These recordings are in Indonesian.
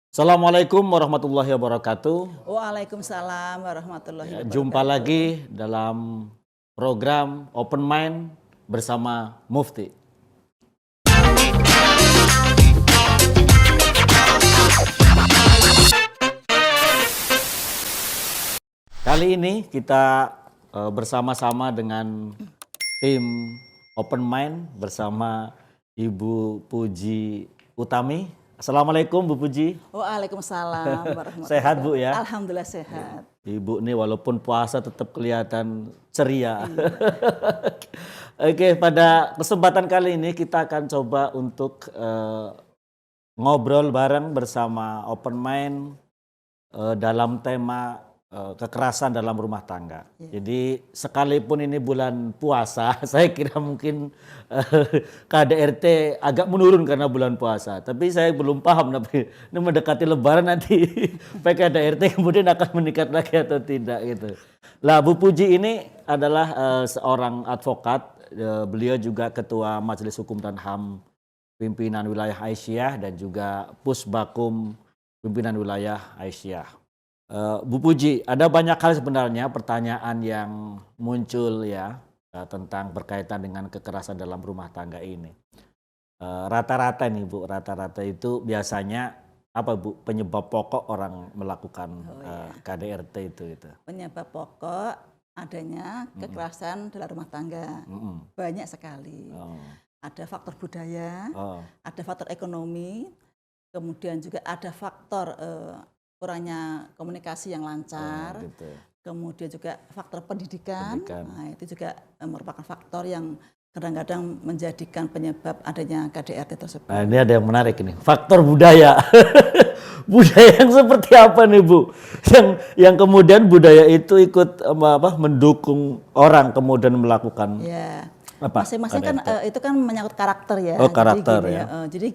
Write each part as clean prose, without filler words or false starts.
Assalamualaikum warahmatullahi wabarakatuh. Waalaikumsalam warahmatullahi Jumpa wabarakatuh. lagi dalam program Open Mind bersama Mufti. Kali ini kita bersama-sama dengan tim Open Mind bersama Ibu Puji Utami. Assalamualaikum Bu Puji. Waalaikumsalam warahmatullahi Sehat Bu ya? Alhamdulillah sehat. Ibu nih walaupun puasa tetap kelihatan ceria. Oke, pada kesempatan kali ini kita akan coba untuk ngobrol bareng bersama Open Mind dalam tema kekerasan dalam rumah tangga. Jadi sekalipun ini bulan puasa, saya kira mungkin KDRT agak menurun karena bulan puasa. Tapi saya belum paham, tapi ini mendekati Lebaran nanti PKDRT kemudian akan meningkat lagi atau tidak gitu. Lah Bu Puji ini adalah seorang advokat, beliau juga Ketua Majelis Hukum dan HAM Pimpinan Wilayah Aisyah dan juga Pusbakum Pimpinan Wilayah Aisyah. Bu Puji, ada banyak hal sebenarnya pertanyaan yang muncul ya tentang berkaitan dengan kekerasan dalam rumah tangga ini. Rata-rata nih Bu, rata-rata itu biasanya apa Bu penyebab pokok orang melakukan KDRT itu? Penyebab pokok adanya kekerasan dalam rumah tangga banyak sekali. Ada faktor budaya, ada faktor ekonomi, kemudian juga ada faktor kurangnya komunikasi yang lancar, Gitu. kemudian juga faktor pendidikan. Nah, itu juga merupakan faktor yang kadang-kadang menjadikan penyebab adanya KDRT tersebut. Nah, ini ada yang menarik ini, faktor budaya. Budaya yang seperti apa nih Bu? Yang kemudian budaya itu ikut mendukung orang kemudian melakukan Masing-masing kan itu kan menyangkut karakter ya. Oh, karakter jadi gini, ya. Jadi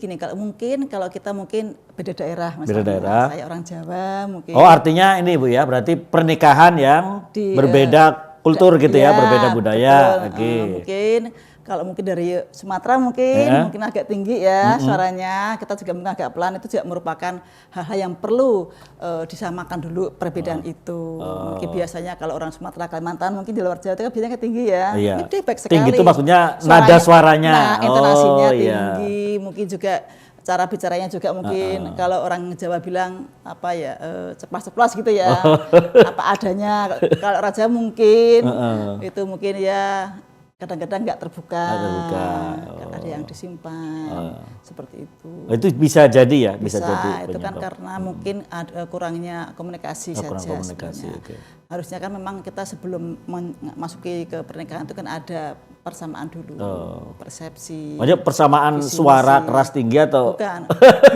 gini, kalau kita mungkin beda daerah, misalnya Beda daerah. saya orang Jawa mungkin. Oh, artinya ini Bu ya, berarti pernikahan yang berbeda kultur gitu ya, berbeda budaya. Mungkin kalau mungkin dari Sumatera mungkin agak tinggi ya suaranya, kita juga mungkin agak pelan, itu juga merupakan hal-hal yang perlu disamakan dulu perbedaan itu. Mungkin biasanya kalau orang Sumatera, Kalimantan mungkin di luar Jawa itu kan biasanya tinggi ya. Iya. Ini baik sekali. Tinggi itu maksudnya nada suaranya. Nah, intonasinya Iya. tinggi, mungkin juga cara bicaranya juga mungkin kalau orang Jawa bilang apa ya ceplas-ceplos gitu ya, apa adanya. Kalau orang Jawa mungkin itu mungkin ya kadang-kadang nggak terbuka, kan ada yang disimpan seperti itu. Itu bisa jadi ya, Bisa jadi itu kan penyebab. karena mungkin ada kurangnya komunikasi saja komunikasi, sebenarnya. Harusnya kan memang kita sebelum masuki ke pernikahan itu kan ada persamaan dulu, persepsi. Maksudnya persamaan visi suara misi. keras tinggi atau Bukan,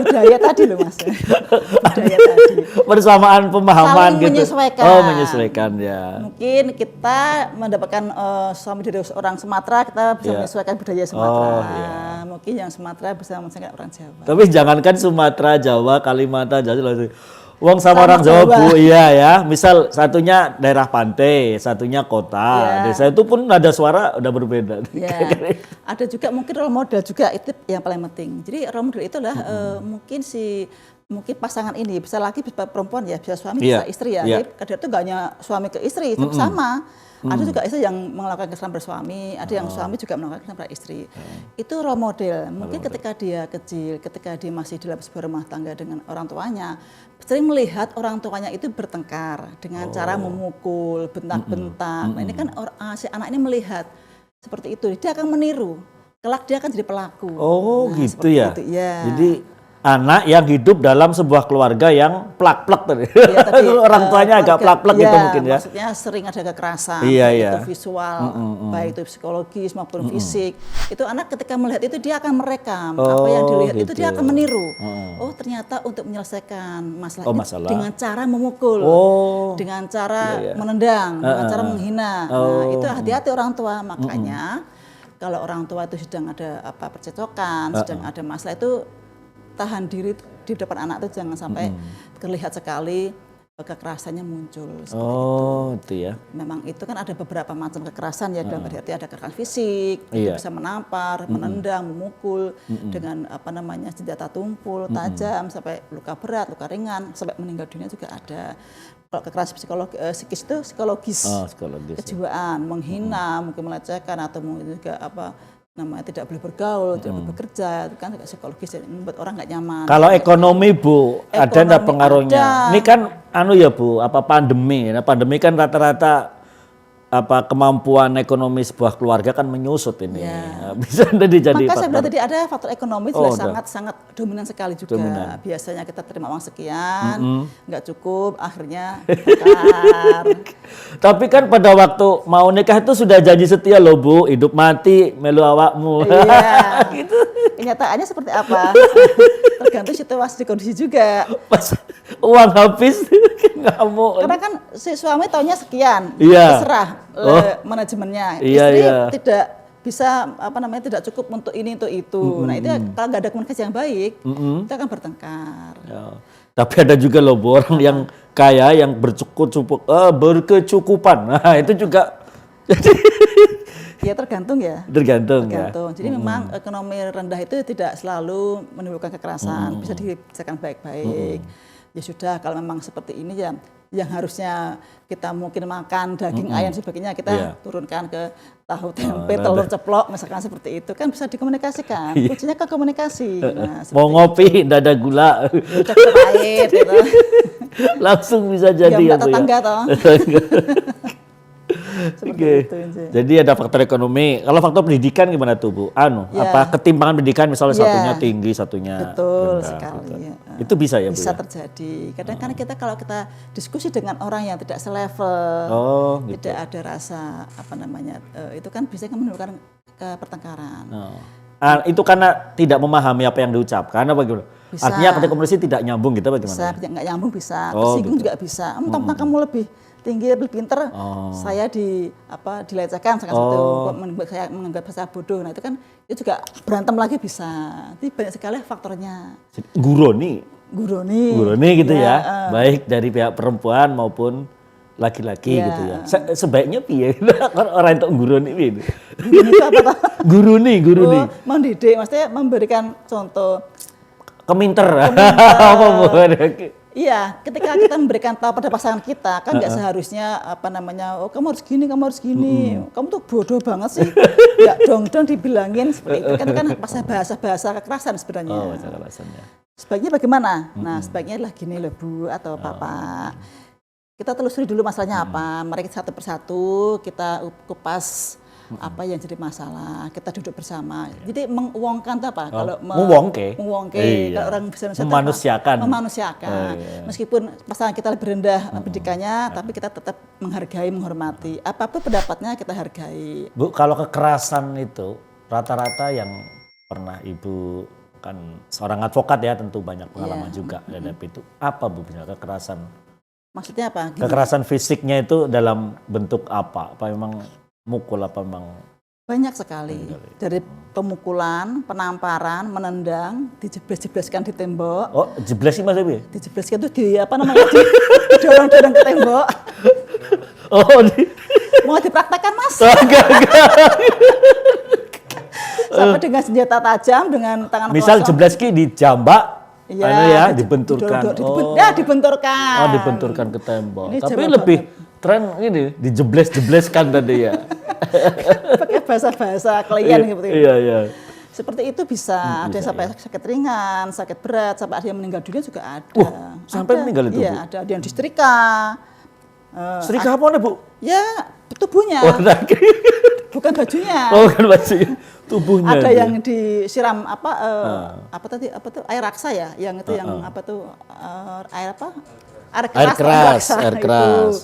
budaya tadi loh Mas. Budaya tadi. persamaan pemahaman Saling gitu. menyesuaikan. Oh, menyesuaikan ya. Mungkin kita mendapatkan suami dari orang Sumatera, kita bisa menyesuaikan budaya Sumatera. Mungkin yang Sumatera bisa menyesuaikan orang Jawa. Tapi jangankan Sumatera, Jawa, Kalimantan, Jawa. Wong sama orang Jawa Bu, iya ya. Misal satunya daerah pantai, satunya kota. Desa itu pun nada suara udah berbeda. Ya, ada juga mungkin role model juga itu yang paling penting. Jadi role model itulah mungkin pasangan ini bisa laki bisa perempuan ya, bisa suami bisa istri ya. Jadi kadang itu nggak hanya suami ke istri, sama. Ada juga istri yang melakukan kesalahan bersuami, ada yang suami juga melakukan kesalahan ber istri. Itu role model. Mungkin ketika dia kecil, ketika dia masih dalam sebuah rumah tangga dengan orang tuanya, sering melihat orang tuanya itu bertengkar dengan cara memukul, bentak-bentak. Nah, ini kan si anak ini melihat seperti itu, dia akan meniru. Kelak dia akan jadi pelaku. Oh, Nah, gitu ya. itu, ya. Jadi anak yang hidup dalam sebuah keluarga yang plak-plak tadi. Ya, tadi orang tuanya agak plak-plak gitu mungkin ya. Maksudnya sering ada kekerasan, Iya. itu visual, baik itu psikologis maupun fisik. Itu anak ketika melihat itu dia akan merekam apa yang dilihat itu dia akan meniru. Oh, ternyata untuk menyelesaikan masalah ini dengan cara memukul, dengan cara menendang, dengan cara menghina. Nah, itu hati-hati orang tua. Makanya kalau orang tua itu sedang ada percecokan, sedang ada masalah itu tahan diri di depan anak itu jangan sampai terlihat sekali kekerasannya muncul. Oh, itu ya. Memang itu kan ada beberapa macam kekerasan ya, dalam arti ada kekerasan fisik, itu bisa menampar, menendang, memukul dengan apa namanya senjata tumpul, tajam sampai luka berat, luka ringan, sampai meninggal dunia juga ada. Kalau kekerasan psikis itu psikologis, kejiwaan, menghina, mungkin melecehkan atau mungkin juga apa namanya tidak boleh bergaul, tidak boleh bekerja, itu kan juga psikologis membuat orang nggak nyaman. Kalau ekonomi Bu, ada nggak pengaruhnya? Ada. Ini kan ya Bu, apa pandemi? Nah, pandemi kan rata-rata apa kemampuan ekonomi sebuah keluarga kan menyusut ini. Ya. Bisa jadi Maka faktor. saya bilang tadi ada faktor ekonomi juga sangat dominan sekali juga. Biasanya kita terima uang sekian, nggak cukup, akhirnya bakar. Tapi kan pada waktu mau nikah itu sudah janji setia loh Bu, hidup mati melu awakmu. Iya. Gitu. Kenyataannya seperti apa? Tergantung situasi kondisi juga. Pas uang habis ngamuk. Karena kan si suami taunya sekian, Iya. terserah manajemennya. Iya, Istri iya. tidak bisa apa namanya tidak cukup untuk ini untuk itu. Nah itu kalau nggak ada komunikasi yang baik, kita akan bertengkar. Ya. Tapi ada juga loh Bu, orang yang kaya yang berkecukupan. Nah itu juga Ya tergantung ya. tergantung. Jadi memang ekonomi rendah itu tidak selalu menimbulkan kekerasan, bisa dibicarakan baik-baik. Ya sudah kalau memang seperti ini ya, yang harusnya kita mungkin makan daging ayam sebagainya kita turunkan ke tahu tempe, telur ceplok misalkan seperti itu kan bisa dikomunikasikan. Kuncinya ke komunikasi. Nah, Mau ngopi, tidak ada gula, udah pahit gitu. langsung bisa jadi Ya, Bu, tetangga ya. toh. Seperti Oke. itu, Inci. Jadi ada faktor ekonomi. Kalau faktor pendidikan gimana tuh Bu? Apa ketimpangan pendidikan misalnya satunya tinggi, satunya betul rendah, sekali. gitu. Ya. Itu bisa ya Bu? Bisa Ya? terjadi. Kadang-kadang kalau kita diskusi dengan orang yang tidak selevel, Gitu. tidak ada rasa apa namanya, itu kan bisa menimbulkan pertengkaran. Itu karena tidak memahami apa yang diucapkan apa gimana? Bisa. Artinya ketika komunikasi tidak nyambung gitu bagaimana? Bisa, nggak nyambung bisa, tersinggung gitu. juga bisa. Mentang-mentang kamu lebih tinggi, lebih pinter, saya dilecehkan, membuat saya menganggap saya bodoh. Nah itu kan itu juga berantem lagi bisa. Jadi banyak sekali faktornya. Guroni gitu ya. Baik dari pihak perempuan maupun laki-laki gitu ya. Sebaiknya piye orang itu guroni gitu. Guroni itu apa toh? Guruni. Mendidik, maksudnya memberikan contoh. Keminter. Iya, ketika kita memberikan tahu pada pasangan kita, kan nggak seharusnya apa namanya, oh kamu harus gini, kamu tuh bodoh banget sih, nggak dong dibilangin seperti itu, kan bahasa kekerasan sebenarnya. Oh, bahasa kekerasannya. Sebaiknya bagaimana? Nah, sebaiknya adalah gini loh Bu atau Papa, kita telusuri dulu masalahnya apa, mari kita satu persatu kita kupas apa yang jadi masalah, kita duduk bersama. Jadi menguangkan apa? Kalau menguangke. Kalau orang bisa memanusiakan. Meskipun pasangan kita lebih rendah pendidikannya, tapi kita tetap menghargai, menghormati. Apapun pendapatnya kita hargai. Bu, kalau kekerasan itu rata-rata yang pernah Ibu kan seorang advokat ya, tentu banyak pengalaman juga terhadap itu. Apa Bu misalnya kekerasan? Maksudnya apa? Gini. Kekerasan fisiknya itu dalam bentuk apa? Apa memang mukul apa memang? Banyak sekali. Dari pemukulan, penamparan, menendang, dijebles-jebleskan di tembok. Oh, jebles sih Mas Ibu? Dijebleskan itu didorong-dorong ke tembok. Oh, Mau dipraktekkan Mas? enggak. Sampai dengan senjata tajam, dengan tangan Misal kosong. jebleski dijambak, dibenturkan. Dibenturkan. Oh, dibenturkan ke tembok. Ini Tapi Jawa lebih tren ini dijebles-jebleskan tadi ya. Pakai bahasa-bahasa klien gitu. Iya. Seperti itu bisa, ada yang sampai sakit ringan, sakit berat, sampai ada yang meninggal dunia juga ada. Sampai meninggal itu, Bu? Iya, ada yang disetrika. Setrika apa nih Bu? Ya, tubuhnya, bukan bajunya. Oh, bukan bajunya, tubuhnya. Ada itu. yang disiram apa tuh air raksa ya, yang itu yang apa tuh air apa? Air keras.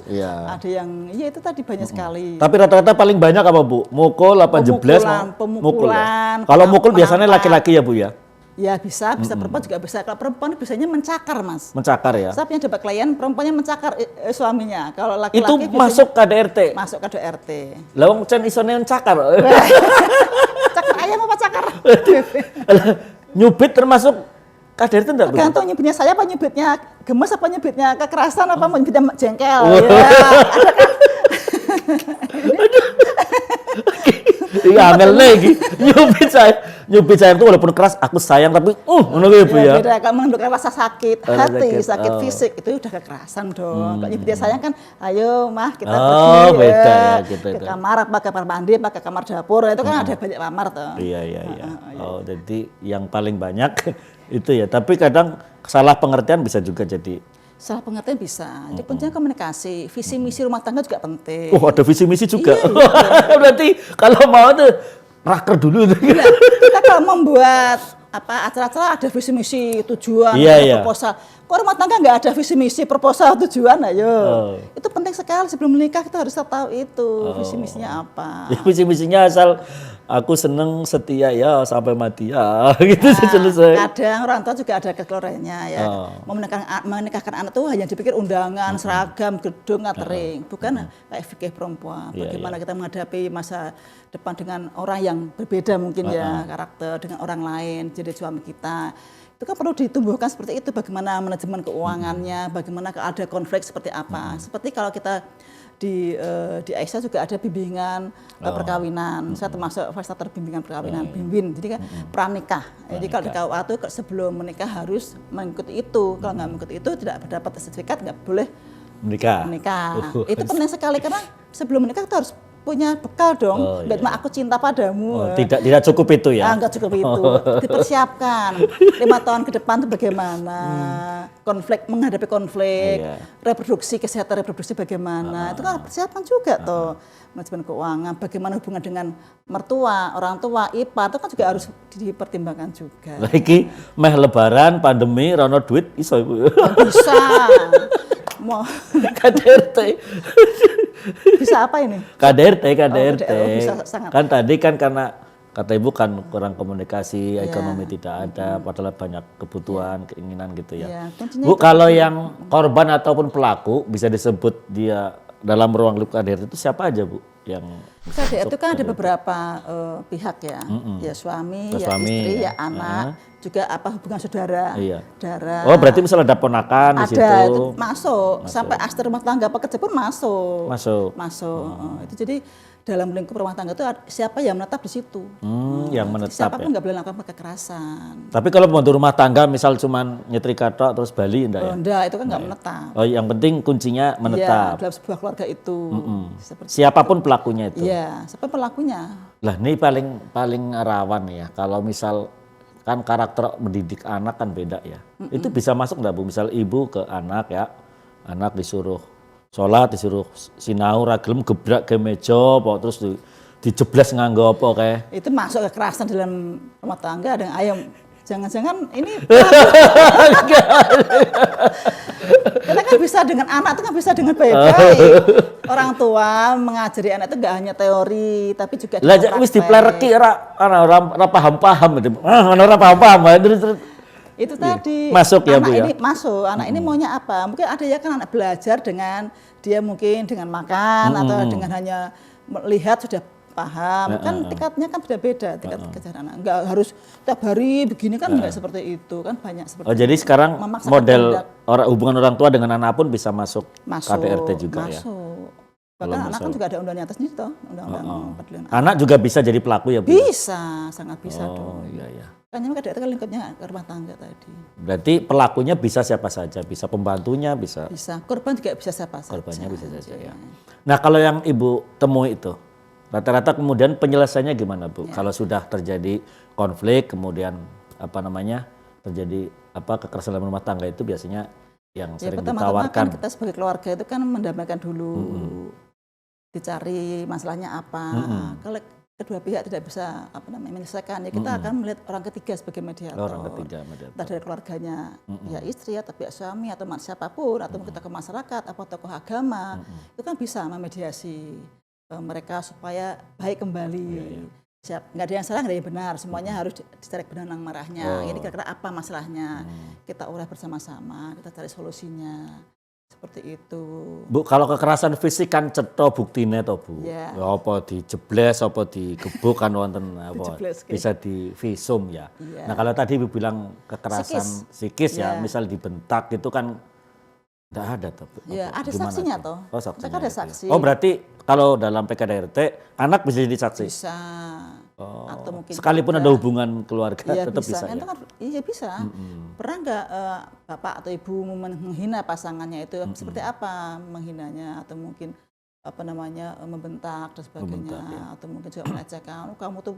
Iya. Ada yang, ya itu tadi banyak sekali. Tapi rata-rata paling banyak apa Bu? Mukul apa jebles? Mukul. Ya? Kalau mukul biasanya laki-laki ya Bu ya? Ya bisa perempuan juga bisa. Kalau perempuan biasanya mencakar Mas. Mencakar ya? Saya punya dapat klien perempuannya mencakar suaminya. Kalau laki-laki itu masuk KDRT? Masuk KDRT. Lawang Cen isone mencakar? Cakar ayam apa cakar? Nyubit termasuk KDRT enggak, Bu? Tergantung nyebutnya saya apa nyebutnya gemes apa nyebutnya kekerasan apa nyebutnya jengkel. Oh. Ya. Iya, angel lagi. Nyubit saya itu walaupun keras aku sayang tapi ngono ya, Bu ya. Beda kalau menunjukkan rasa sakit hati, sakit Oh. fisik itu udah kekerasan dong. Kalau nyebutnya sayang kan, ayo mah kita Oh, pergi beda ya, gitu, ke itu. kamar apa ke kamar mandi apa ke kamar dapur itu kan ada banyak kamar tuh. Iya. Oh, jadi yang paling banyak itu ya. Tapi kadang salah pengertian bisa juga jadi. Salah pengertian bisa. Jadi kuncinya komunikasi, visi misi rumah tangga juga penting. Oh, ada visi misi juga. Iya, Berarti kalau mau tuh raker dulu tuh. Nah, kita kalau membuat acara-acara ada visi misi tujuan, Iya, ada iya. proposal. Kok rumah tangga nggak ada visi misi proposal tujuan, ayo. Oh. Itu penting sekali sebelum menikah kita harus tahu itu visi misinya apa. Ya, visi misinya asal aku seneng setia ya sampai mati ya gitu sih selesai. Kadang orang tua juga ada kekeluargaannya ya. Mau menikahkan anak tuh hanya dipikir undangan, seragam, gedung, catering, bukan kayak fikih perempuan. Iya, Bagaimana kita menghadapi masa depan dengan orang yang berbeda mungkin ya karakter dengan orang lain jadi suami kita. Itu kan perlu ditumbuhkan seperti itu. Bagaimana manajemen keuangannya, bagaimana kalau ada konflik seperti apa. Seperti kalau kita di Aisyah juga ada bimbingan perkawinan. Saya termasuk fasilitator bimbingan perkawinan, bimbing. Jadi kan pranikah. Jadi kalau di KUA itu sebelum menikah harus mengikuti itu. Kalau nggak mengikuti itu tidak dapat sertifikat, nggak boleh Menikah. Itu penting sekali karena sebelum menikah kita harus punya bekal dong. Nggak cuma aku cinta padamu. Tidak cukup itu ya. Nggak cukup itu. Dipersiapkan 5 tahun ke depan itu bagaimana konflik, menghadapi konflik, reproduksi, kesehatan reproduksi bagaimana. Itu kan persiapan juga toh. Manajemen keuangan, bagaimana hubungan dengan mertua, orang tua, ipar, itu kan juga harus dipertimbangkan juga. Lagi meh lebaran, pandemi, rono duit iso Ibu. Bisa. Mau KDRT. bisa apa ini? KDRT. bisa sangat. Kan tadi kan karena kata Ibu kan kurang komunikasi, ekonomi tidak ada, padahal banyak kebutuhan, keinginan gitu ya. Iya, kuncinya Bu, itu kalau yang korban ataupun pelaku bisa disebut dia dalam ruang lingkup KDRT itu siapa aja, Bu? Yang KDRT itu kan ada beberapa pihak ya. Ya suami, ya istri, ya anak, juga apa hubungan saudara. Iya. Saudara. Oh, berarti misalnya ada ponakan di situ. Ada, itu masuk. Sampai asisten rumah tangga pekerja pun masuk. Masuk. Itu jadi dalam lingkup rumah tangga itu siapa yang menetap di situ. Yang menetap Siapapun ya. nggak boleh melakukan kekerasan. Tapi kalau pembantu rumah tangga misal cuman nyetrika tok terus Bali enggak ya? Enggak, itu kan nggak menetap. Oh, yang penting kuncinya Ya, menetap. dalam sebuah keluarga itu. Seperti Siapapun pelakunya itu. Iya, siapa pelakunya? Lah ini paling rawan ya. Kalau misal kan karakter mendidik anak kan beda ya. Itu bisa masuk enggak, Bu? Misal ibu ke anak ya. Anak disuruh sholat, disuruh sinau ra gelem gebrak ke meja apa terus dijeblas nganggo apa kayak. Itu masuk kekerasan dalam rumah tangga ada ayam. Jangan-jangan ini kita kan bisa dengan anak itu kan bisa dengan baik-baik. Orang tua mengajari anak itu nggak hanya teori tapi juga Lah wis diplereki ora paham-paham gitu. Ora paham-paham. Terus itu tadi masuk ya, anak Bu ya? ini masuk, anak ini maunya apa? Mungkin ada ya kan anak belajar dengan dia mungkin dengan makan atau dengan hanya melihat sudah paham. Kan tingkatnya kan beda-beda tingkat kecerdasan anak. Enggak harus tiap hari begini kan enggak seperti itu kan banyak seperti Oh, jadi sekarang memaksakan model kehendak. hubungan orang tua dengan anak pun bisa masuk Masuk, KDRT juga ya. Bahkan anak kan juga ada undang-undang atasnya itu, undang-undang perlindungan. Anak juga bisa jadi pelaku ya, Bu? Bisa, sangat bisa Oh, dong. iya. Kan KDRT kan lingkupnya ke rumah tangga tadi. Berarti pelakunya bisa siapa saja, bisa pembantunya, bisa Bisa, korban juga bisa siapa saja. korbannya bisa saja ya. Nah, kalau yang Ibu temui itu, rata-rata kemudian penyelesaiannya gimana, Bu? Kalau sudah terjadi konflik, kemudian terjadi kekerasan dalam rumah tangga itu biasanya yang sering pertama-tama kan ditawarkan. kita sebagai keluarga itu kan mendamaikan dulu, dicari masalahnya apa. Kalau kedua pihak tidak bisa menyelesaikan, ya kita akan melihat orang ketiga sebagai mediator. Orang ketiga mediator. Entah dari keluarganya, ya istri atau pihak suami atau siapapun, atau kita ke masyarakat, atau tokoh agama, itu kan bisa memediasi mereka supaya baik kembali. Siap, nggak ada yang salah, nggak ada yang benar, semuanya harus dicari benang marahnya. Ini kira-kira apa masalahnya? Kita urai bersama-sama, kita cari solusinya. seperti itu. Bu, kalau kekerasan fisik kan cetha buktine to, Bu. Ya. Ya apa dijebles, apa digebuk kan wonten apa Dijebles, bisa di visum ya. Iya. Nah, kalau tadi Ibu bilang kekerasan psikis ya, Ya. misal dibentak itu kan enggak ada toh, Bu. Ya, Apa, ada gimana saksinya tuh? toh. Oh, saksinya. Mereka ada itu ya. saksi. Oh, berarti kalau dalam PKDRT anak bisa jadi saksi. Bisa. Oh, Atau mungkin sekalipun ada hubungan keluarga Iya tetap bisa, Itu ya. kan, iya bisa. Pernah nggak bapak atau ibu menghina pasangannya itu seperti apa menghinanya atau mungkin apa namanya membentak dan sebagainya Membentak, ya. atau mungkin juga melecehkan, oh, kamu tuh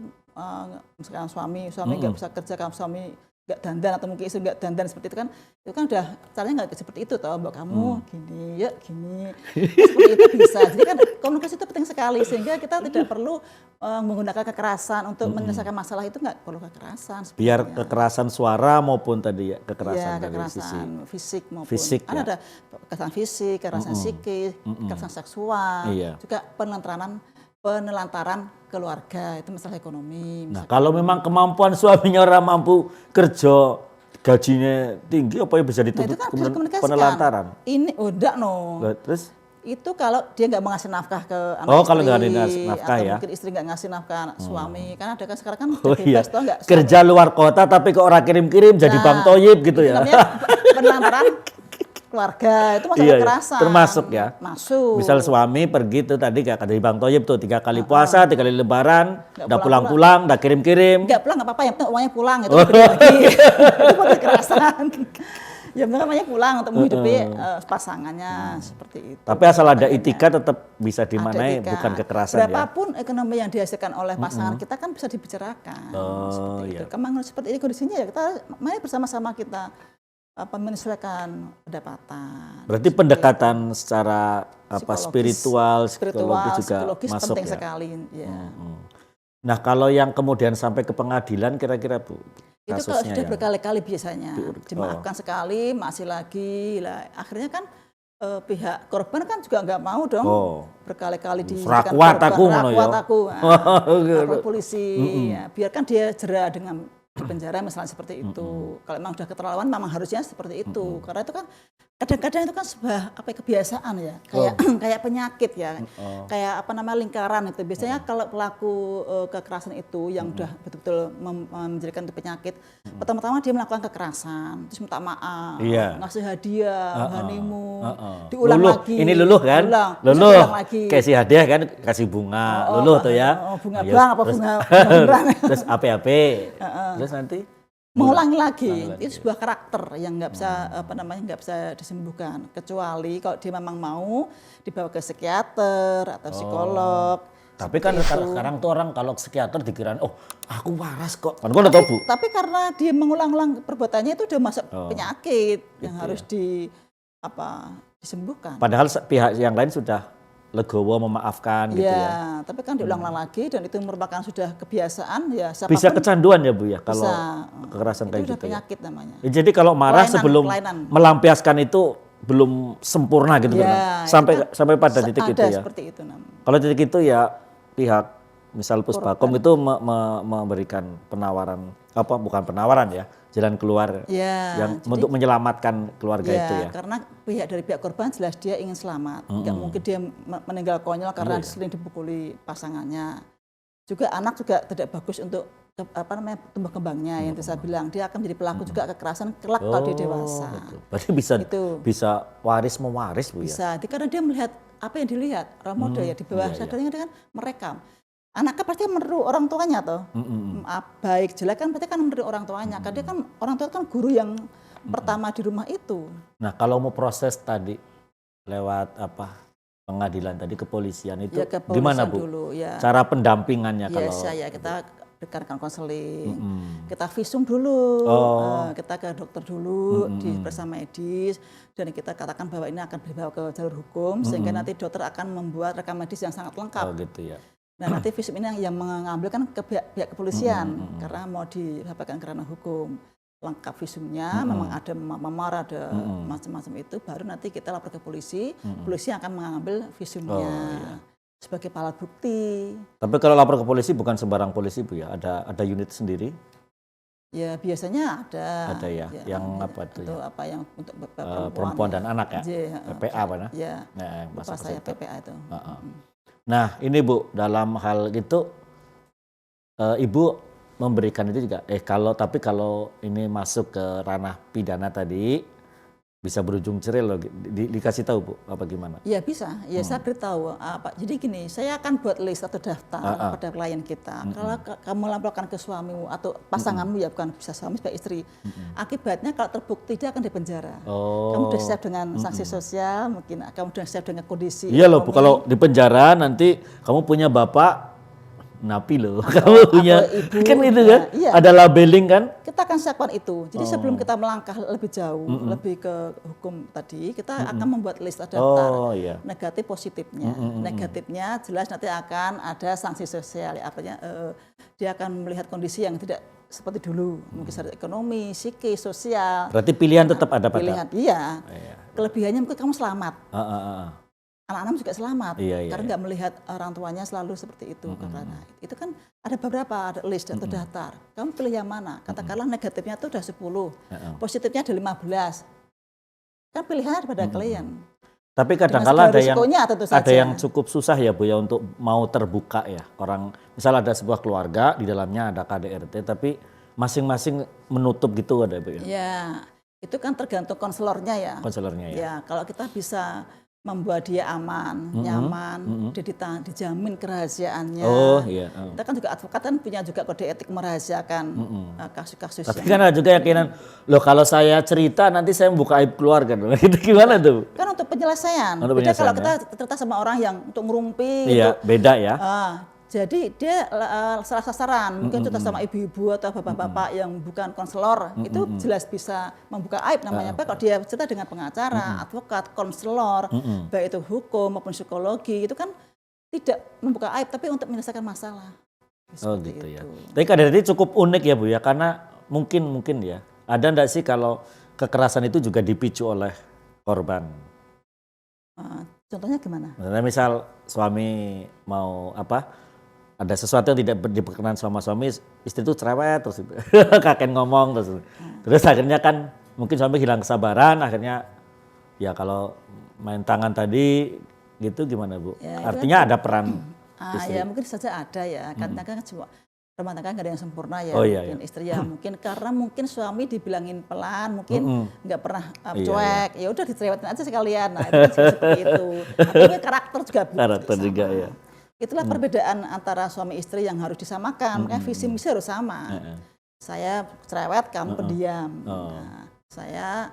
misalkan suami nggak bisa kerja, kamu suami nggak dandan atau mungkin istri nggak dandan seperti itu kan udah caranya nggak seperti itu toh, mbak kamu gini ya gini seperti itu bisa. Jadi kan komunikasi itu penting sekali sehingga kita tidak perlu menggunakan kekerasan untuk menyelesaikan masalah, itu nggak perlu kekerasan. Biar sebenarnya. kekerasan suara maupun tadi ya kekerasan Ya, dari sisi kekerasan fisik maupun fisik, kan ya. ada kekerasan fisik, kekerasan psikis, kekerasan seksual, Iya. juga penelantaran keluarga, itu masalah ekonomi. Nah, kalau memang kemampuan suaminya orang mampu kerja, gajinya tinggi, apa ya bisa Nah, itu dituntut kan bisa dikomunikasikan. penelantaran? Ini udah no. Lah, terus Itu kalau dia nggak mengasih nafkah ke anak Oh, istri, kalau nggak ada nafkah, atau ya. mungkin istri nggak ngasih nafkah anak suami, kan ada kan sekarang kan oh udah iya, bebas toh nggak. kerja luar kota tapi kok orang kirim-kirim jadi Bang Toyib gitu itu ya? namanya penelantaran keluarga, itu masalah Iya, iya. kekerasan. Termasuk ya. Masuk. Misal suami pergi tuh tadi kayak dari Bang Toyib tuh 3 kali puasa, 3 kali lebaran, Nggak udah pulang-pulang, udah kirim-kirim. Nggak pulang nggak apa-apa, yang penting uangnya pulang itu beda lagi. Itu bukan kekerasan. Yang penting uangnya pulang untuk menghidupi pasangannya seperti itu. Tapi asal ada etika tetap bisa Ada dimanai, etika. bukan kekerasan ya. Berapapun ekonomi yang dihasilkan oleh pasangan kita kan bisa dibicarakan. Oh, Seperti iya. itu. Kemang seperti ini kondisinya ya kita mari bersama-sama kita menyesuaikan pendapatan. Berarti pendekatan secara Psikologis. spiritual, psikologis juga psikologis masuk penting ya. sekali. Ya. Nah, kalau yang kemudian sampai ke pengadilan kira-kira Bu, Itu kalau kasusnya sudah ya? berkali-kali biasanya dimaafkan sekali, masih lagi lah. Akhirnya kan pihak korban kan juga nggak mau dong berkali-kali dijadikan Frakuat aku ngono ya. Frakuat aku, lapor polisi. Ya, biarkan dia jera dengan di penjara misalnya seperti itu. Kalau memang sudah keterlaluan memang harusnya seperti itu. Karena itu kan kadang-kadang itu kan sebuah kebiasaan ya, kayak kayak penyakit ya, kayak apa namanya lingkaran itu. Biasanya kalau pelaku kekerasan itu yang udah betul-betul menjadikan itu penyakit, pertama-tama dia melakukan kekerasan, terus minta maaf, ngasih hadiah, honeymoon, diulang lagi. Ini luluh kan? Luluh, kasih hadiah kan, kasih bunga, luluh tuh ya. Bunga bang apa bunga beneran. Terus apa-apa, terus nanti mengulangi lagi. Itu sebuah karakter yang nggak bisa nggak bisa disembuhkan, kecuali kalau dia memang mau dibawa ke psikiater atau psikolog. Tapi kan sekarang tuh orang kalau psikiater dikirain, oh aku waras kok. Kan udah tahu Bu. Tapi karena dia mengulang-ulang perbuatannya itu udah masuk penyakit yang harus disembuhkan. Padahal pihak yang lain sudah legowo memaafkan gitu ya. Tapi kan diulang-ulang lagi dan itu merupakan sudah kebiasaan ya. Bisa kecanduan ya Bu ya kalau kekerasan kayak gitu. Itu gitu penyakit namanya. Jadi kalau marah sebelum melampiaskan itu belum sempurna gitu kan. Sampai pada titik itu ya. Seperti itu namanya. Kalau titik itu ya pihak misal Puspakom itu memberikan penawaran bukan penawaran ya, jalan keluar yang untuk menyelamatkan keluarga itu ya. Karena dari pihak korban jelas dia ingin selamat, nggak mungkin dia meninggal konyol karena sering dipukuli pasangannya. Juga anak juga tidak bagus untuk tumbuh kembangnya yang saya bilang, dia akan menjadi pelaku juga kekerasan kelak kalau dia dewasa. Berarti bisa waris mewaris Bu ya. Bisa, karena dia melihat apa yang dilihat, role model ya di bawah sadarnya dengan merekam. Anaknya pasti meniru orang tuanya toh. Baik jelek kan berarti kan meniru orang tuanya. Karena dia kan orang tua kan guru yang pertama di rumah itu. Nah, kalau mau proses tadi lewat pengadilan tadi kepolisian itu gimana Bu? Dulu, ya. Cara pendampingannya kalau kita berikan konseling. Kita visum dulu. Kita ke dokter dulu diperiksa medis dan kita katakan bahwa ini akan dibawa ke jalur hukum sehingga nanti dokter akan membuat rekam medis yang sangat lengkap. Oh gitu ya. Nah nanti visum ini yang mengambil kan ke pihak kepolisian karena mau disampaikan ke ranah hukum. Lengkap visumnya, memang ada memar, ada macam-macam itu, baru nanti kita lapor ke polisi, polisi akan mengambil visumnya sebagai alat bukti. Tapi kalau lapor ke polisi bukan sembarang polisi Bu ya, ada unit sendiri? Ya biasanya ada. Ada ya, yang apa tuh Untuk ya? apa yang untuk Perempuan dan anak ya? Iya, PPA apa nah? Ya, Nah, lupa masuk ke saya situ. PPA itu. Nah, ini Bu, dalam hal itu Ibu memberikan itu juga kalau ini masuk ke ranah pidana tadi bisa berujung cerai loh. Dikasih tahu Bu apa gimana? Ya bisa, ya saya beritahu apa. Jadi gini, saya akan buat list atau daftar pada klien kita. Kalau kamu laporkan ke suamimu atau pasanganmu ya, bukan bisa suami bisa istri. Akibatnya kalau terbukti dia akan dipenjara. Kamu sudah siap dengan sanksi sosial, mungkin kamu sudah siap dengan kondisi. Iya loh Bu, kalau di penjara nanti kamu punya bapak napi loh, kamu punya ibu, kan itu kan, iya. ada labeling kan? Kita akan siapkan itu. Jadi sebelum kita melangkah lebih jauh, lebih ke hukum tadi, kita akan membuat list daftar iya. negatif positifnya. Negatifnya jelas nanti akan ada sanksi sosial. Artinya dia akan melihat kondisi yang tidak seperti dulu, mungkin secara ekonomi, psikis, sosial. Berarti pilihan tetap ada pada. Pilihan, iya. Kelebihannya mungkin kamu selamat. Anak-anak juga selamat karena nggak melihat orang tuanya selalu seperti itu. Karena itu kan ada beberapa ada list atau daftar. Kamu pilih yang mana? Katakanlah negatifnya itu udah 10, positifnya ada 15. Kan pilihannya pada klien. Tapi kadang-kala ada yang saja. cukup susah ya Bu ya untuk mau terbuka ya. Orang misal ada sebuah keluarga di dalamnya ada KDRT tapi masing-masing menutup gitu ada Bu ya. Ya, itu kan tergantung konselornya ya. Konselornya ya. Ya, kalau kita bisa membuat dia aman, nyaman, dia dijamin kerahasiaannya. Oh iya. Kita kan juga advokat kan punya juga kode etik merahasiakan kasus-kasus. Tapi kan ada juga keyakinan, loh kalau saya cerita nanti saya membuka aib keluarga. Itu gimana tuh? Kan untuk penyelesaian. Beda kalau kita cerita sama orang yang untuk ngerumpi iya, gitu. beda ya. Jadi dia salah sasaran, mungkin cerita sama ibu-ibu atau bapak-bapak yang bukan konselor, itu jelas bisa membuka aib namanya. Kalau dia cerita dengan pengacara, advokat, konselor, baik itu hukum maupun psikologi, itu kan tidak membuka aib, tapi untuk menyelesaikan masalah. Oh gitu ya. Tapi KDRT cukup unik ya Bu ya, karena mungkin ya, ada enggak sih kalau kekerasan itu juga dipicu oleh korban? Contohnya gimana? Misal suami mau ada sesuatu yang tidak diperkenan sama suami, istri itu cerewet terus kakek ngomong terus akhirnya kan mungkin suami hilang kesabaran, akhirnya ya kalau main tangan tadi gitu gimana Bu? Ya, artinya ada peran istri. Ya mungkin saja ada ya, karena kan semua rumah tangga nggak ada yang sempurna ya. Mungkin istri ya mungkin karena mungkin suami dibilangin pelan, mungkin nggak pernah cuek, ya udah dicerewetin aja sekalian. Nah itu kan seperti itu. Tapi karakter juga juga ya. Itulah perbedaan antara suami istri yang harus disamakan, makanya visi misi harus sama. Saya cerewet, kamu pendiam. Nah, saya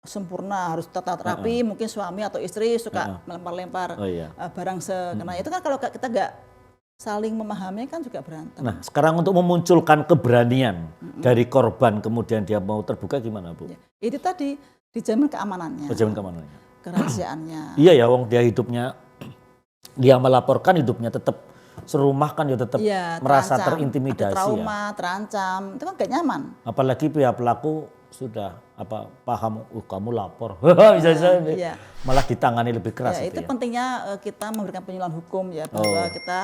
sempurna, harus tata rapi, mungkin suami atau istri suka melempar-lempar barang karena itu kan kalau kita nggak saling memahami kan juga berantem. Nah sekarang untuk memunculkan keberanian dari korban kemudian dia mau terbuka gimana Bu? Itu tadi dijamin keamanannya. Dijamin keamanannya. Kerahasiaannya. Iya ya, wong dia hidupnya, dia melaporkan hidupnya tetap serumah kan ya tetap merasa terintimidasi, ada trauma, terancam, itu kan gak nyaman. Apalagi pihak pelaku sudah paham, kamu lapor, malah ditangani lebih keras. Itu pentingnya kita memberikan penyuluhan hukum ya, bahwa kita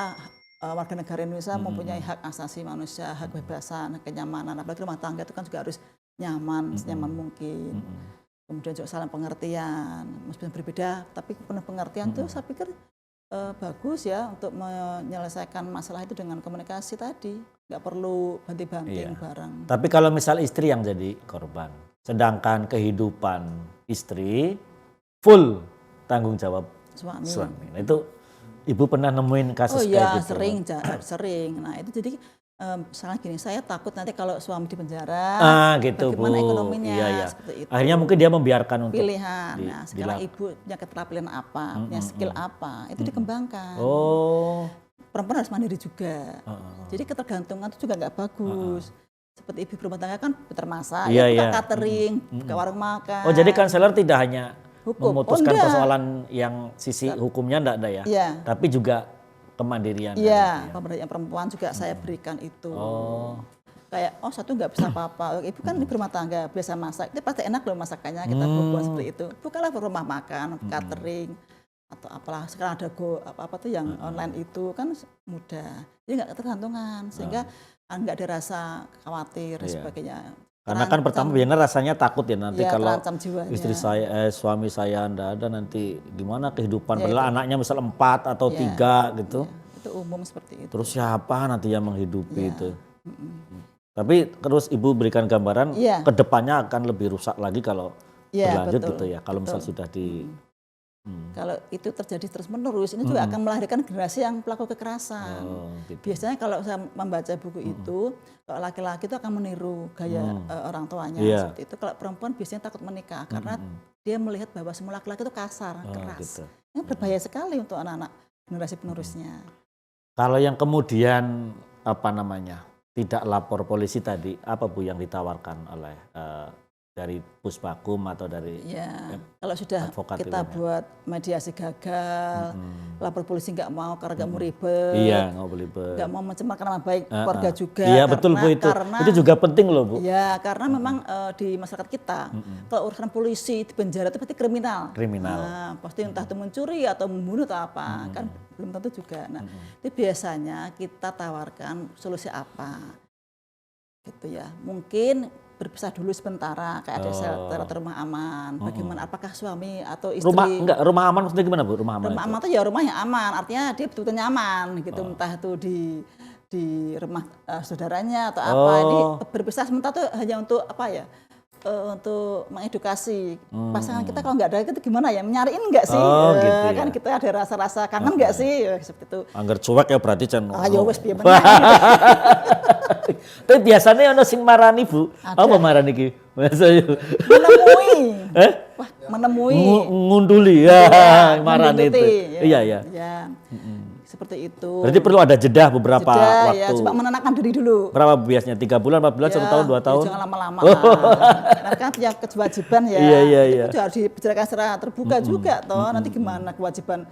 warga negara Indonesia mempunyai hak asasi manusia, hak kebebasan, kenyamanan, apalagi rumah tangga itu kan juga harus nyaman, senyaman mungkin. Kemudian juga saling pengertian, meskipun berbeda, tapi penuh pengertian itu saya pikir bagus ya untuk menyelesaikan masalah itu dengan komunikasi tadi, nggak perlu banting-banting barang. Tapi kalau misal istri yang jadi korban, sedangkan kehidupan istri full tanggung jawab suami. Nah, itu Ibu pernah nemuin kasus kayak gitu? Sering. Nah itu jadi misalnya gini, saya takut nanti kalau suami di penjara, gitu, bagaimana Bu. ekonominya, seperti itu. Akhirnya mungkin dia membiarkan untuk pilihan. Nah sekarang ibu punya keterampilan apa, punya skill apa, itu dikembangkan. Perempuan harus mandiri juga. Jadi ketergantungan itu juga nggak bagus. Seperti ibu rumah tangga kan putar masak, buka catering, buka warung makan. Jadi konselor tidak hanya memutuskan persoalan yang sisi hukumnya enggak ada ya, tapi juga kemandirian. Iya, pemberdayaan perempuan juga saya berikan itu. Kayak satu nggak bisa apa-apa, ibu kan di rumah tangga biasa masak, itu pasti enak loh masakannya, kita buat seperti itu. Bukalah rumah makan, catering atau apalah, sekarang ada apa tuh yang online itu kan mudah, jadi nggak ketergantungan, sehingga nggak ada rasa khawatir dan sebagainya. Karena kan pertama biasanya rasanya takut ya nanti kalau istri saya, suami saya nggak ada nanti gimana kehidupan. Padahal anaknya misal 4 atau 3 gitu. Itu umum seperti itu. Terus siapa nanti yang menghidupi itu? Tapi terus Ibu berikan gambaran kedepannya akan lebih rusak lagi kalau berlanjut gitu ya. Kalau misal sudah di kalau itu terjadi terus menerus, ini juga akan melahirkan generasi yang pelaku kekerasan. Gitu. Biasanya kalau saya membaca buku itu, kalau laki-laki itu akan meniru gaya orang tuanya seperti itu. Kalau perempuan biasanya takut menikah karena dia melihat bahwa semua laki-laki itu kasar, keras. Gitu. Ini berbahaya sekali untuk anak-anak generasi penerusnya. Kalau yang kemudian tidak lapor polisi tadi, apa Bu yang ditawarkan oleh dari Puspakum atau dari kalau sudah kita buat mediasi gagal, lapor polisi nggak mau karena nggak mau ribet, nggak mau mencemarkan nama baik keluarga juga. Iya betul Bu, itu juga penting loh Bu. Ya karena memang di masyarakat kita kalau urusan polisi di penjara itu pasti kriminal. Nah, pasti entah itu mencuri atau membunuh atau apa, kan belum tentu juga. Nah itu biasanya kita tawarkan solusi apa, gitu ya. Mungkin berpisah dulu sementara, kayak ada shelter atau rumah aman. Bagaimana? Apakah suami atau istri? Rumah aman maksudnya gimana Bu? Rumah aman itu ya rumah yang aman, artinya dia betul-betul nyaman gitu. Entah itu di rumah saudaranya atau apa. Ini berpisah sementara itu hanya untuk apa ya? Untuk mengedukasi pasangan kita kalau nggak ada itu gimana ya, nyariin nggak sih gitu kan kita ada rasa-rasa kangen nggak sih seperti itu. Angger cuek ya berarti Chan. Ya wes piye meneh. Tapi biasanya ono sing marani Bu. Apa marani ki? Menemui. Wah, menemui. Ngunduli ya, marani itu. Iya. Seperti itu. Berarti perlu ada jeda beberapa waktu. Ya, coba menenangkan diri dulu. Berapa biasanya? 3 bulan, 4 bulan, 1 tahun, 2 tahun? Jangan lama-lama. Karena kan punya kewajiban ya. Itu harus dibicarakan secara terbuka juga toh. Nanti gimana kewajiban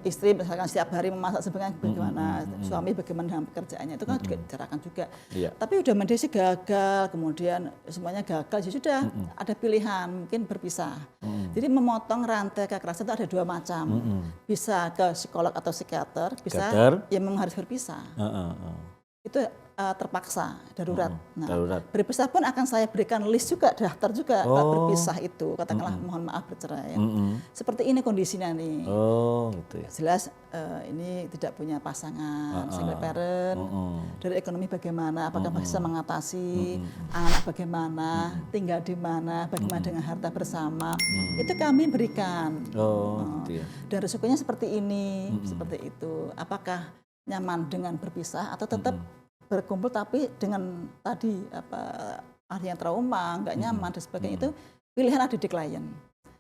istri misalkan setiap hari memasak sebagainya bagaimana, suami bagaimana dalam pekerjaannya itu kan juga dibicarakan juga. Tapi udah mediasi gagal, kemudian semuanya gagal, ya sudah ada pilihan mungkin berpisah. Jadi memotong rantai kekerasan itu ada 2 macam. Bisa ke psikolog atau psikiater, bisa yang memang harus berpisah. Itu terpaksa darurat. Nah, berpisah pun akan saya berikan list juga, daftar juga berpisah itu, katakanlah mohon maaf bercerai. Seperti ini kondisinya nih. Gitu ya. Jelas ini tidak punya pasangan, single parent. Dari ekonomi bagaimana? Apakah bisa mengatasi? Anak bagaimana? Tinggal di mana? Bagaimana dengan harta bersama? Itu kami berikan. Gitu ya. Dan resikonya seperti ini, seperti itu. Apakah nyaman dengan berpisah atau tetap berkumpul tapi dengan tadi yang trauma, nggak nyaman dan sebagainya, itu pilihan ada di klien.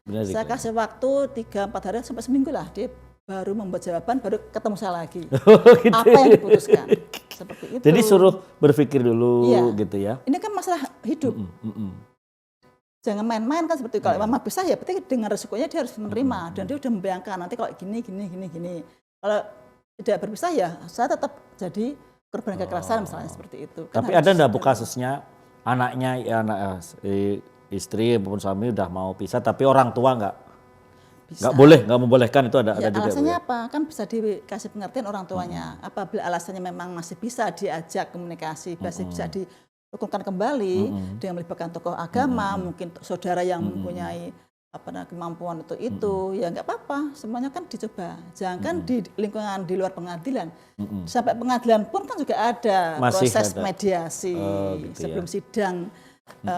Saya kasih waktu 3-4 hari sampai seminggu lah, dia baru membuat jawaban, baru ketemu saya lagi. Gitu. Apa yang diputuskan? Seperti itu. Jadi suruh berpikir dulu gitu ya. Ini kan masalah hidup. Jangan main-main kan seperti itu. Kalau mama pisah ya berarti dengan resikonya dia harus menerima dan dia udah membayangkan nanti kalau gini. Kalau tidak berpisah ya saya tetap jadi korban kekerasan misalnya seperti itu. Tapi kan ada enggak Bu kasusnya anaknya istri maupun suami udah mau pisah tapi orang tua nggak membolehkan, itu ada juga. Alasannya apa? Kan bisa dikasih pengertian orang tuanya. Apabila alasannya memang masih bisa diajak komunikasi, masih bisa dirukunkan kembali dengan melibatkan tokoh agama, mungkin saudara yang mempunyai kemampuan untuk itu, ya nggak apa-apa, semuanya kan dicoba. Jangan kan di lingkungan di luar pengadilan, sampai pengadilan pun kan juga ada proses mediasi sebelum sidang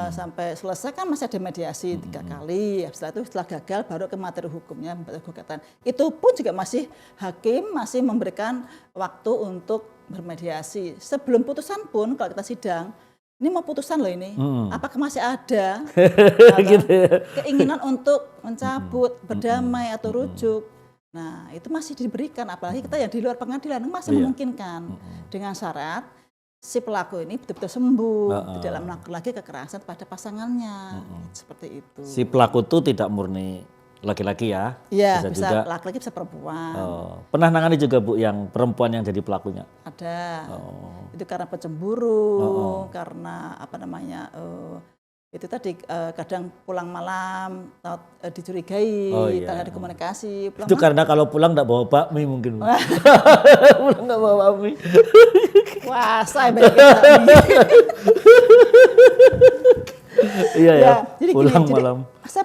sampai selesai kan masih ada mediasi 3 kali. Setelah gagal baru ke materi hukumnya, materi gugatan. Itu pun juga masih hakim masih memberikan waktu untuk bermediasi. Sebelum putusan pun kalau kita sidang, ini mau putusan loh ini, apakah masih ada keinginan untuk mencabut, berdamai atau rujuk? Nah itu masih diberikan, apalagi kita yang di luar pengadilan masih memungkinkan dengan syarat si pelaku ini betul-betul sembuh, tidak melakukan lagi kekerasan pada pasangannya, seperti itu. Si pelaku itu tidak murni laki-laki ya? Iya, bisa laki-laki bisa perempuan. Pernah nangani juga Bu yang perempuan yang jadi pelakunya? Ada. Itu karena pencemburu, karena itu tadi kadang pulang malam atau dicurigai, ada komunikasi. Itu karena kalau pulang nggak bawa bakmi mungkin. Pulang nggak bawa bakmi. puasa banyak kita nih. Iya ya, Jadi pulang gini, malam. saya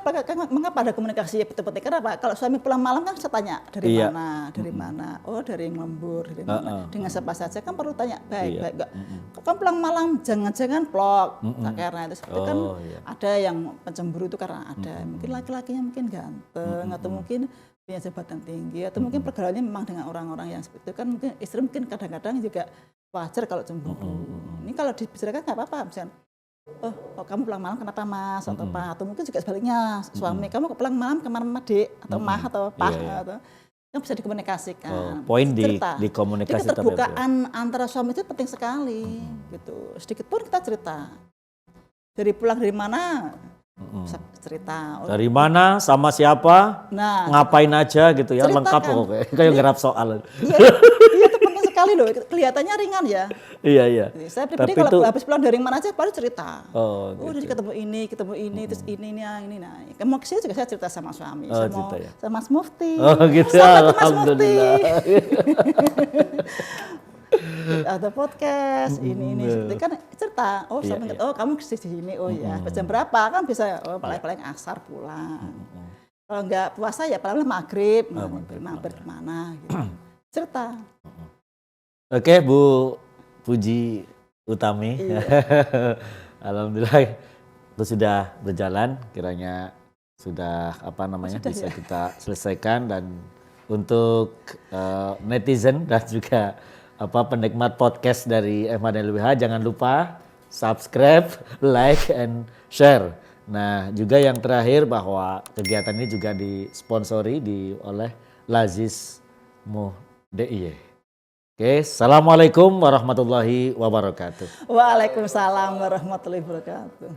mengapa ada komunikasi penting? Kenapa? Kalau suami pulang malam kan saya tanya dari Iya. mana, dari mana? Oh dari lembur, dari mana? Dengan siapa saja kan perlu tanya baik-baik. Iya. Kok kan pulang malam jangan-jangan vlog? Nah, karena itu seperti kan Oh, iya. ada yang pencemburu itu karena ada. Mungkin laki-lakinya mungkin ganteng atau mungkin punya jabatan tinggi atau mungkin pergaulannya memang dengan orang-orang yang seperti itu kan mungkin istri mungkin kadang-kadang juga wajar kalau cemburu. Ini kalau dibicarakan nggak apa-apa misalnya. Oh, kamu pulang malam kenapa mas atau apa atau mungkin juga sebaliknya suami kamu pulang malam kemana dek atau mah atau apa atau kan bisa dikomunikasikan. Poin Cerita. di komunikasi. Jadi keterbukaan antara suami itu penting sekali gitu. Sedikit pun kita cerita. Dari pulang dari mana bisa cerita. Dari mana, sama siapa, Nah, ngapain aja gitu ya, ceritakan. lengkap pokoknya. Kayak ngerap soal. Iya, itu penting sekali loh. Kelihatannya ringan ya. Iya. Saya pribadi Tapi kalau itu- habis pulang dari mana aja baru cerita. Oh, Udah ketemu ini, terus ini. Nah, mau kesini juga saya cerita sama suami, Oh, saya mau cerita ya. sama Mas Mufti. Oh gitu, Sampai ke Mas alhamdulillah. Ada podcast, ini seperti kan cerita. Oh, Iya, sampai oh kamu ke sini, oh ya, jam berapa kan bisa, oh paling asar pulang. Kalau nggak puasa ya paling maghrib, mampir kemana gitu. Cerita. Oke, Bu Puji Utami. Iya. Alhamdulillah itu sudah berjalan, kiranya sudah bisa ya? kita selesaikan. Dan untuk netizen dan juga penikmat podcast dari Ahmad LBH, jangan lupa subscribe, like, and share. Nah, juga yang terakhir bahwa kegiatan ini juga disponsori oleh Lazis DIY. Oke, assalamualaikum warahmatullahi wabarakatuh. Waalaikumsalam warahmatullahi wabarakatuh.